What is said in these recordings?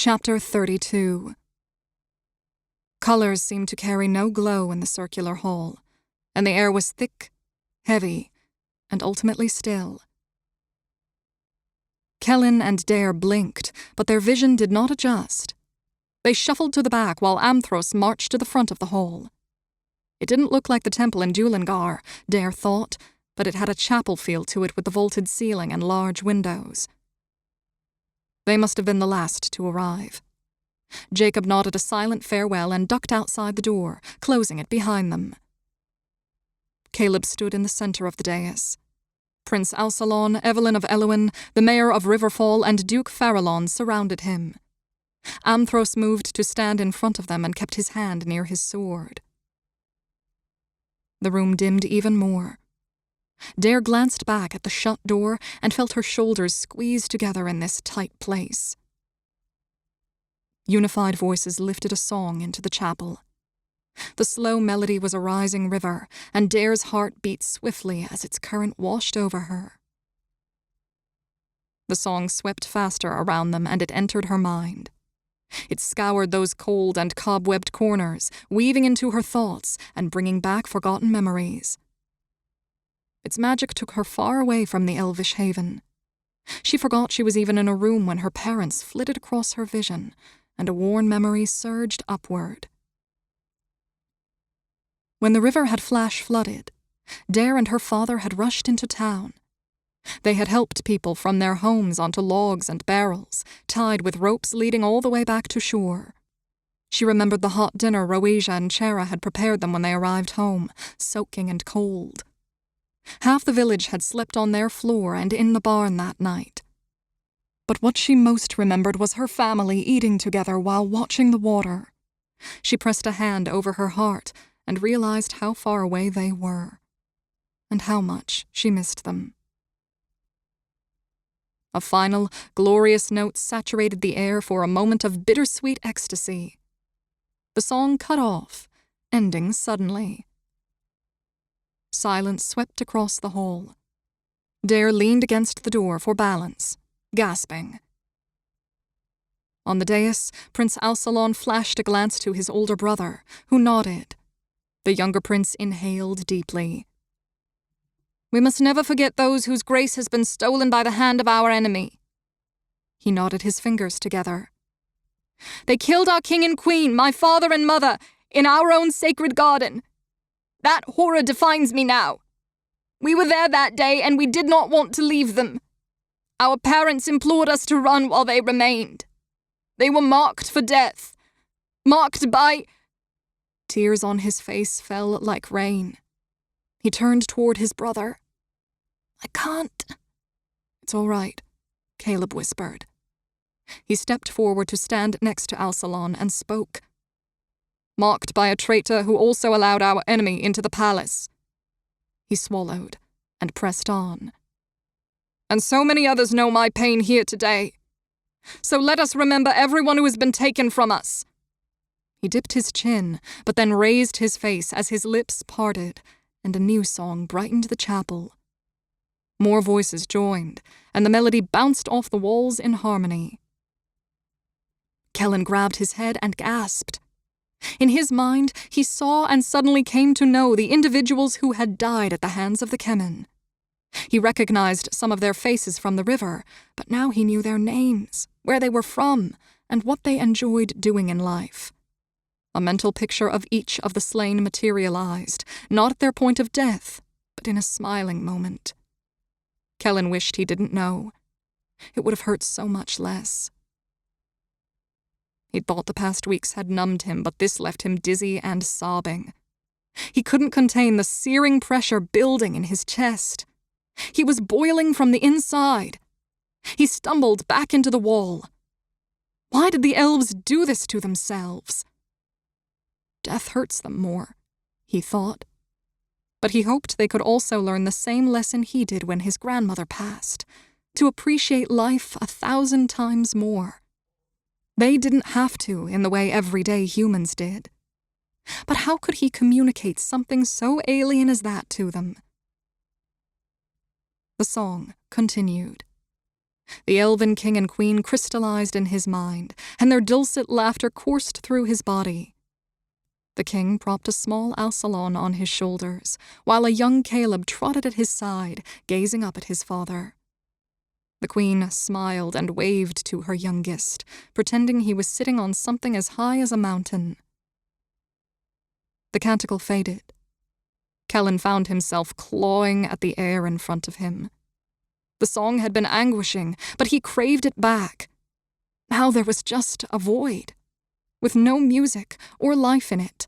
Chapter 32. Colors seemed to carry no glow in the circular hall, and the air was thick, heavy, and ultimately still. Kelin and Dare blinked, but their vision did not adjust. They shuffled to the back while Amthros marched to the front of the hall. It didn't look like the temple in Dulangar, Dare thought, but it had a chapel feel to it with the vaulted ceiling and large windows. They must have been the last to arrive. Jacob nodded a silent farewell and ducked outside the door, closing it behind them. Caleb stood in the center of the dais. Prince Alsalon, Evelyn of Elwyn, the mayor of Riverfall, and Duke Farallon surrounded him. Amthros moved to stand in front of them and kept his hand near his sword. The room dimmed even more. Dare glanced back at the shut door and felt her shoulders squeeze together in this tight place. Unified voices lifted a song into the chapel. The slow melody was a rising river, and Dare's heart beat swiftly as its current washed over her. The song swept faster around them, and it entered her mind. It scoured those cold and cobwebbed corners, weaving into her thoughts and bringing back forgotten memories. Its magic took her far away from the elvish haven. She forgot she was even in a room when her parents flitted across her vision, and a worn memory surged upward. When the river had flash flooded, Dare and her father had rushed into town. They had helped people from their homes onto logs and barrels, tied with ropes leading all the way back to shore. She remembered the hot dinner Roesia and Chera had prepared them when they arrived home, soaking and cold. Half the village had slept on their floor and in the barn that night. But what she most remembered was her family eating together while watching the water. She pressed a hand over her heart and realized how far away they were, and how much she missed them. A final, glorious note saturated the air for a moment of bittersweet ecstasy. The song cut off, ending suddenly. Silence swept across the hall. Dare leaned against the door for balance, gasping. On the dais, Prince Alsalon flashed a glance to his older brother, who nodded. The younger prince inhaled deeply. "We must never forget those whose grace has been stolen by the hand of our enemy." He knotted his fingers together. "They killed our king and queen, my father and mother, in our own sacred garden. That horror defines me now. We were there that day, and we did not want to leave them. Our parents implored us to run while they remained. They were marked for death. Marked by—" Tears on his face fell like rain. He turned toward his brother. "I can't." "It's all right," Caleb whispered. He stepped forward to stand next to Alsalon and spoke. "Marked by a traitor who also allowed our enemy into the palace." He swallowed and pressed on. "And so many others know my pain here today. So let us remember everyone who has been taken from us." He dipped his chin, but then raised his face as his lips parted, and a new song brightened the chapel. More voices joined, and the melody bounced off the walls in harmony. Kelin grabbed his head and gasped. In his mind, he saw and suddenly came to know the individuals who had died at the hands of the Kemen. He recognized some of their faces from the river, but now he knew their names, where they were from, and what they enjoyed doing in life. A mental picture of each of the slain materialized, not at their point of death, but in a smiling moment. Kelin wished he didn't know. It would have hurt so much less. He'd thought the past weeks had numbed him, but this left him dizzy and sobbing. He couldn't contain the searing pressure building in his chest. He was boiling from the inside. He stumbled back into the wall. Why did the elves do this to themselves? Death hurts them more, he thought. But he hoped they could also learn the same lesson he did when his grandmother passed, to appreciate life 1,000 times more. They didn't have to in the way everyday humans did. But how could he communicate something so alien as that to them? The song continued. The elven king and queen crystallized in his mind, and their dulcet laughter coursed through his body. The king propped a small Alsalon on his shoulders, while a young Caleb trotted at his side, gazing up at his father. The queen smiled and waved to her youngest, pretending he was sitting on something as high as a mountain. The canticle faded. Kelin found himself clawing at the air in front of him. The song had been anguishing, but he craved it back. Now there was just a void, with no music or life in it.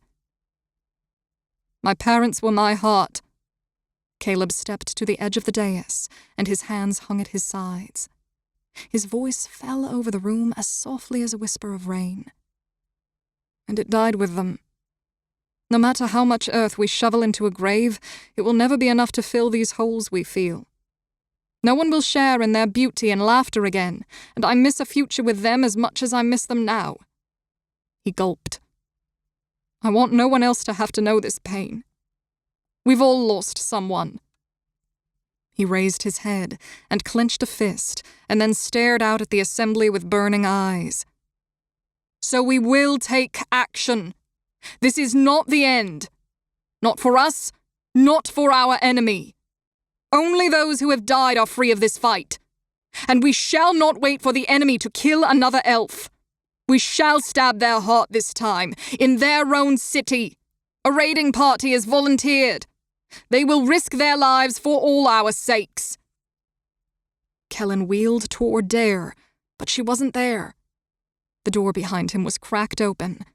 My parents were my heart. Caleb stepped to the edge of the dais, and his hands hung at his sides. His voice fell over the room as softly as a whisper of rain. And it died with them. No matter how much earth we shovel into a grave, it will never be enough to fill these holes we feel. No one will share in their beauty and laughter again, and I miss a future with them as much as I miss them now. He gulped. I want no one else to have to know this pain. We've all lost someone. He raised his head and clenched a fist, and then stared out at the assembly with burning eyes. So we will take action. This is not the end. Not for us, not for our enemy. Only those who have died are free of this fight. And we shall not wait for the enemy to kill another elf. We shall stab their heart this time, in their own city. A raiding party has volunteered. They will risk their lives for all our sakes. Kelin wheeled toward Dare, but she wasn't there. The door behind him was cracked open.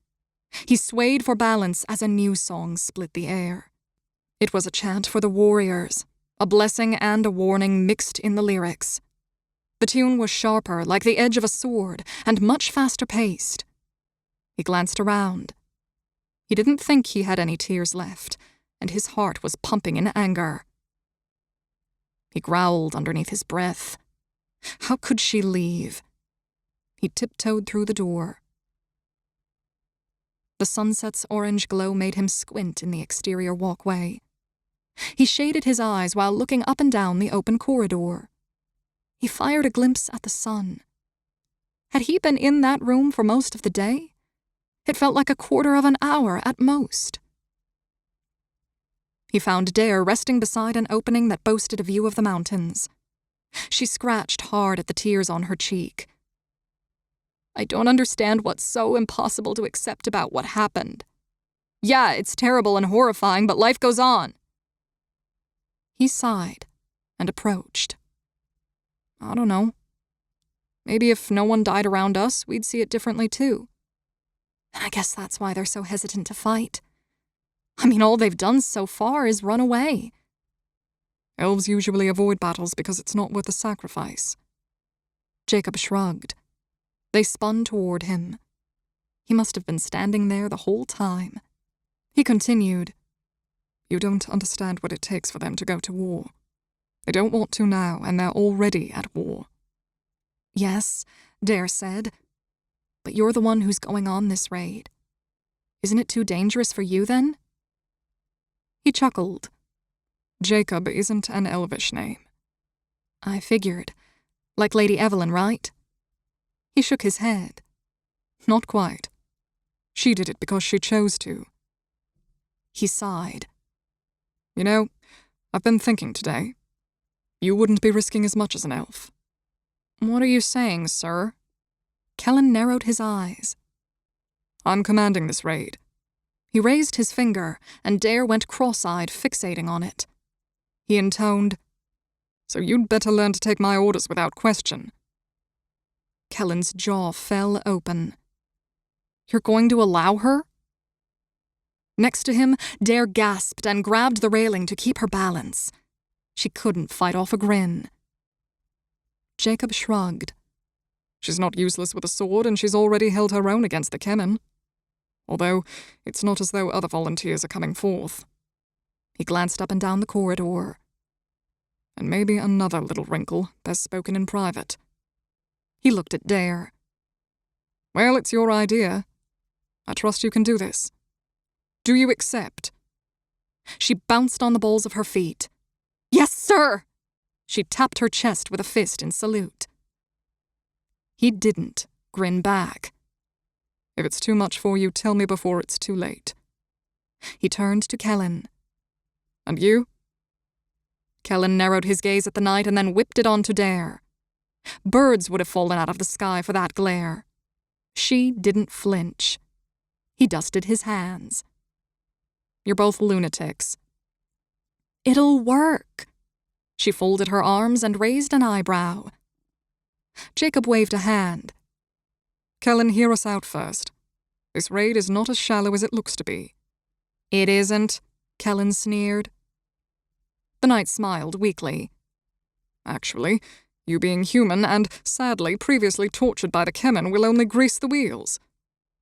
He swayed for balance as a new song split the air. It was a chant for the warriors, a blessing and a warning mixed in the lyrics. The tune was sharper, like the edge of a sword, and much faster paced. He glanced around. He didn't think he had any tears left, and his heart was pumping in anger. He growled underneath his breath. How could she leave? He tiptoed through the door. The sunset's orange glow made him squint in the exterior walkway. He shaded his eyes while looking up and down the open corridor. He fired a glimpse at the sun. Had he been in that room for most of the day? It felt like a quarter of an hour at most. He found Dare resting beside an opening that boasted a view of the mountains. She scratched hard at the tears on her cheek. I don't understand what's so impossible to accept about what happened. Yeah, it's terrible and horrifying, but life goes on. He sighed and approached. I don't know. Maybe if no one died around us, we'd see it differently too. And I guess that's why they're so hesitant to fight. I mean, all they've done so far is run away. Elves usually avoid battles because it's not worth the sacrifice. Jacob shrugged. They spun toward him. He must have been standing there the whole time. He continued. You don't understand what it takes for them to go to war. They don't want to now, and they're already at war. Yes, Dare said. But you're the one who's going on this raid. Isn't it too dangerous for you, then? He chuckled. Jacob isn't an elvish name. I figured. Like Lady Evelyn, right? He shook his head. Not quite. She did it because she chose to. He sighed. You know, I've been thinking today. You wouldn't be risking as much as an elf. What are you saying, sir? Kelin narrowed his eyes. I'm commanding this raid. He raised his finger, and Dare went cross-eyed, fixating on it. He intoned, So you'd better learn to take my orders without question. Kellin's jaw fell open. You're going to allow her? Next to him, Dare gasped and grabbed the railing to keep her balance. She couldn't fight off a grin. Jacob shrugged. She's not useless with a sword, and she's already held her own against the Kelin. Although, it's not as though other volunteers are coming forth. He glanced up and down the corridor. And maybe another little wrinkle, best spoken in private. He looked at Dare. Well, it's your idea. I trust you can do this. Do you accept? She bounced on the balls of her feet. Yes, sir! She tapped her chest with a fist in salute. He didn't grin back. "If it's too much for you, tell me before it's too late." He turned to Kelin. "And you?" Kelin narrowed his gaze at the night and then whipped it onto Dare. Birds would have fallen out of the sky for that glare. She didn't flinch. He dusted his hands. "You're both lunatics." "It'll work." She folded her arms and raised an eyebrow. Jacob waved a hand. "Kelin, hear us out first. This raid is not as shallow as it looks to be." "It isn't," Kelin sneered. The knight smiled weakly. "Actually, you being human and, sadly, previously tortured by the Kemen will only grease the wheels.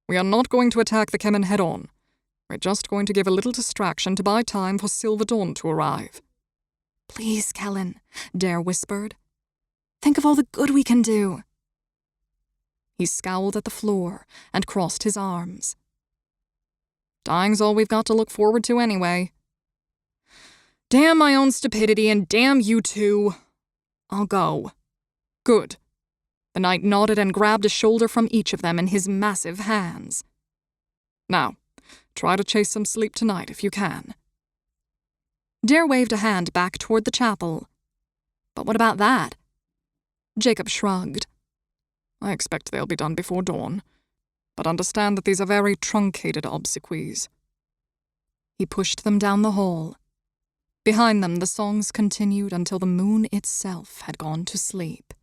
We are not going to attack the Kemen head-on. We're just going to give a little distraction to buy time for Silver Dawn to arrive." "Please, Kelin," Dare whispered. "Think of all the good we can do." He scowled at the floor and crossed his arms. "Dying's all we've got to look forward to anyway. Damn my own stupidity and damn you two. I'll go." "Good." The knight nodded and grabbed a shoulder from each of them in his massive hands. "Now, try to chase some sleep tonight if you can." Dare waved a hand back toward the chapel. "But what about that?" Jacob shrugged. "I expect they'll be done before dawn, but understand that these are very truncated obsequies." He pushed them down the hall. Behind them, the songs continued until the moon itself had gone to sleep.